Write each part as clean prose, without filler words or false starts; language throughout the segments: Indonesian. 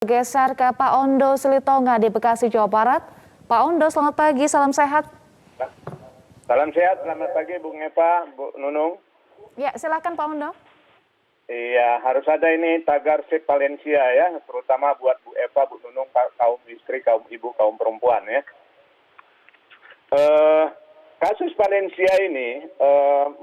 Geser ke Pak Ondo Silitonga di Bekasi, Jawa Barat. Pak Ondo, selamat pagi, salam sehat. Salam sehat, selamat pagi Bung Eva, Bu Nunung. Ya, silakan Pak Ondo. Iya, harus ada ini tagar Save Valencia ya, terutama buat Bu Eva, Bu Nunung, kaum istri, kaum ibu, kaum perempuan ya. Kasus Valencia ini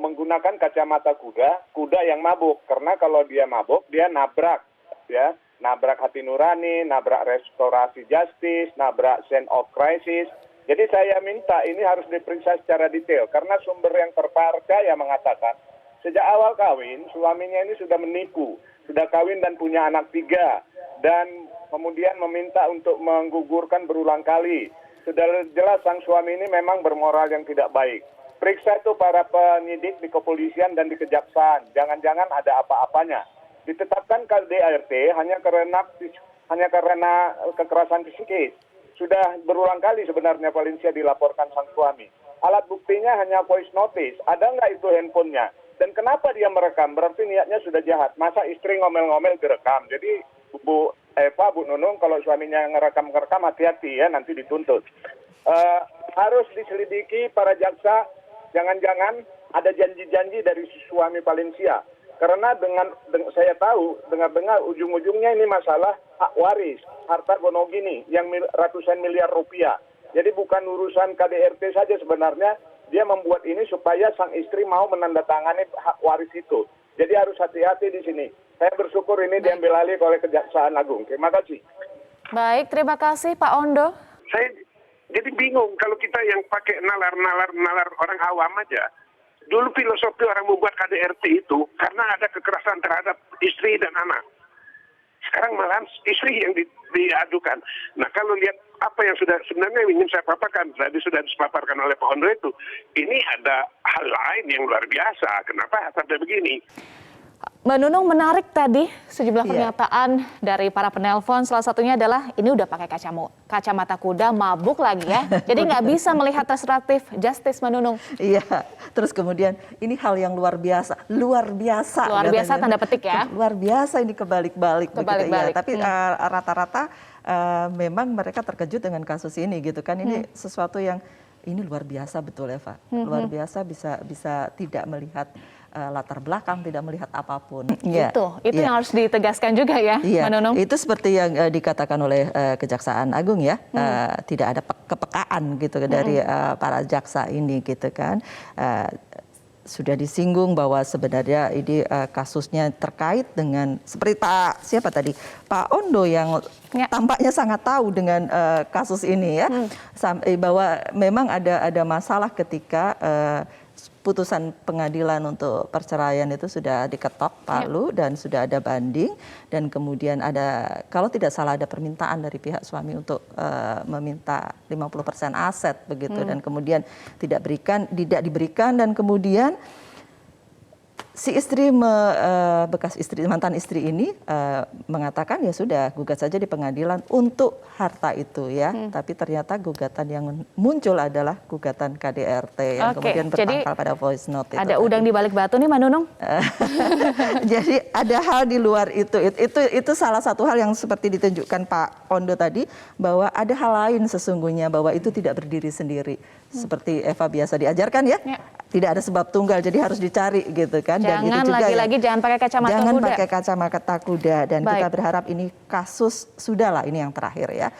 menggunakan kacamata kuda yang mabuk. Karena kalau dia mabuk, dia nabrak ya. Nabrak hati nurani, nabrak restorasi justice, nabrak scene of crisis. Jadi saya minta ini harus diperiksa secara detail karena sumber yang terpercaya mengatakan sejak awal kawin suaminya ini sudah menipu, sudah kawin dan punya anak 3 dan kemudian meminta untuk menggugurkan berulang kali. Sudah jelas sang suami ini memang bermoral yang tidak baik. Periksa itu para penyidik di kepolisian dan di kejaksaan. Jangan-jangan ada apa-apanya. Ditetapkan KDRT hanya karena kekerasan psikis. Sudah berulang kali sebenarnya Valencia dilaporkan sang suami. Alat buktinya hanya voice notice. Ada nggak itu handphonenya? Dan kenapa dia merekam? Berarti niatnya sudah jahat. Masa istri ngomel-ngomel direkam? Jadi Bu Eva, Bu Nunung, kalau suaminya ngerekam hati-hati ya, nanti dituntut. Harus diselidiki para jaksa. Jangan-jangan ada janji-janji dari suami Valencia. Karena dengan saya tahu, dengar-dengar ujung-ujungnya ini masalah hak waris, harta gonogini yang ratusan miliar rupiah. Jadi bukan urusan KDRT saja sebenarnya, dia membuat ini supaya sang istri mau menandatangani hak waris itu. Jadi harus hati-hati di sini. Saya bersyukur ini diambil alih oleh Kejaksaan Agung. Terima kasih. Baik, terima kasih Pak Ondo. Saya jadi bingung kalau kita yang pakai nalar orang awam aja. Dulu filosofi orang membuat KDRT itu karena ada kekerasan terhadap istri dan anak. Sekarang malahan istri yang diadukan. Nah kalau lihat apa yang sebenarnya ingin saya paparkan, tadi sudah dipaparkan oleh Pak Ondo itu, ini ada hal lain yang luar biasa. Kenapa sampai begini? Mbak Nunung, menarik tadi sejumlah pernyataan dari para penelpon. Salah satunya adalah ini udah pakai kacamata kuda, mabuk lagi ya. Jadi nggak bisa melihat restoratif justice, Mbak Nunung. Iya, terus kemudian ini hal yang luar biasa. Luar biasa tanda petik ya. Luar biasa ini kebalik-balik. Kebalik-balik. Ya. Tapi rata-rata memang mereka terkejut dengan kasus ini gitu kan. Ini sesuatu yang ini luar biasa betul Eva. Luar biasa bisa tidak melihat latar belakang, tidak melihat apapun. Itu yang harus ditegaskan juga ya, Mbak Nunung. Itu seperti yang dikatakan oleh Kejaksaan Agung ya, tidak ada kepekaan gitu dari para jaksa ini gitu kan. Sudah disinggung bahwa sebenarnya ini kasusnya terkait dengan seperti Pak Ondo yang tampaknya sangat tahu dengan kasus ini ya, bahwa memang ada masalah ketika putusan pengadilan untuk perceraian itu sudah diketok palu dan sudah ada banding, dan kemudian ada, kalau tidak salah, ada permintaan dari pihak suami untuk meminta 50% aset begitu, dan kemudian tidak diberikan, dan kemudian si istri, mantan istri ini mengatakan ya sudah, gugat saja di pengadilan untuk harta itu ya. Tapi ternyata gugatan yang muncul adalah gugatan KDRT yang kemudian berpangkal pada voice note. Ada udang di balik batu nih, Mbak Nunung. Jadi ada hal di luar itu. Itu salah satu hal yang seperti ditunjukkan Pak Ondo tadi, bahwa ada hal lain sesungguhnya, bahwa itu tidak berdiri sendiri. Seperti Eva biasa diajarkan ya. Tidak ada sebab tunggal, jadi harus dicari gitu kan. Jangan lagi-lagi jangan pakai kacamata kuda. Jangan pakai kacamata kuda, dan kita berharap ini kasus sudahlah, ini yang terakhir ya.